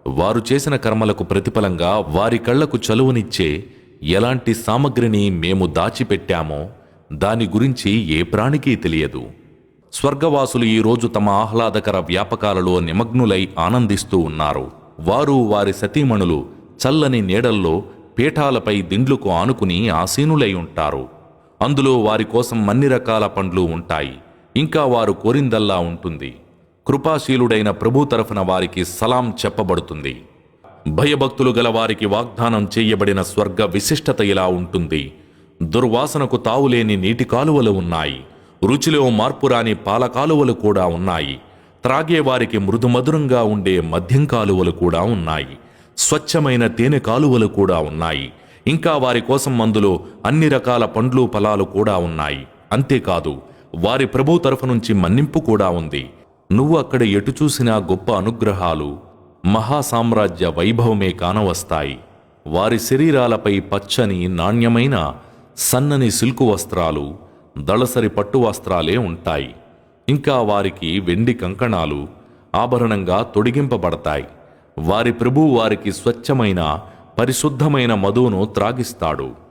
వారు చేసిన కర్మలకు ప్రతిఫలంగా వారి కళ్లకు చలువనిచ్చే ఎలాంటి సామగ్రిని మేము దాచిపెట్టామో దాని గురించి ఏ ప్రాణికి తెలియదు. స్వర్గవాసులు ఈరోజు తమ ఆహ్లాదకర వ్యాపకాలలో నిమగ్నులై ఆనందిస్తూ ఉన్నారు. వారు వారి సతీమణులు చల్లని నీడల్లో పీఠాలపై దిండ్లుకు ఆనుకుని ఆసీనులై ఉంటారు. అందులో వారి కోసం అన్ని రకాల పండ్లు ఉంటాయి. ఇంకా వారు కోరిందల్లా ఉంటుంది. కృపాశీలుడైన ప్రభు తరఫున వారికి సలాం చెప్పబడుతుంది. భయభక్తులు గల వారికి వాగ్దానం చేయబడిన స్వర్గ విశిష్టత ఇలా ఉంటుంది. దుర్వాసనకు తావులేని నీటి కాలువలు ఉన్నాయి. రుచిలో మార్పురాని పాల కాలువలు కూడా ఉన్నాయి. త్రాగేవారికి మృదుమధురంగా ఉండే మద్యం కాలువలు కూడా ఉన్నాయి. స్వచ్ఛమైన తేనె కాలువలు కూడా ఉన్నాయి. ఇంకా వారి కోసం అందులో అన్ని రకాల పండ్లు ఫలాలు కూడా ఉన్నాయి. అంతేకాదు, వారి ప్రభు తరఫు నుంచి మన్నింపు కూడా ఉంది. నువ్వు అక్కడ ఎటు చూసినా గొప్ప అనుగ్రహాలు, మహాసామ్రాజ్య వైభవమే కానవస్తాయి. వారి శరీరాలపై పచ్చని నాణ్యమైన సన్నని సిల్కు వస్త్రాలు, దళసరి పట్టు వస్త్రాలే ఉంటాయి. ఇంకా వారికి వెండి కంకణాలు ఆభరణంగా తొడిగింపబడతాయి. వారి ప్రభువు వారికి స్వచ్ఛమైన పరిశుద్ధమైన మధువును త్రాగిస్తాడు.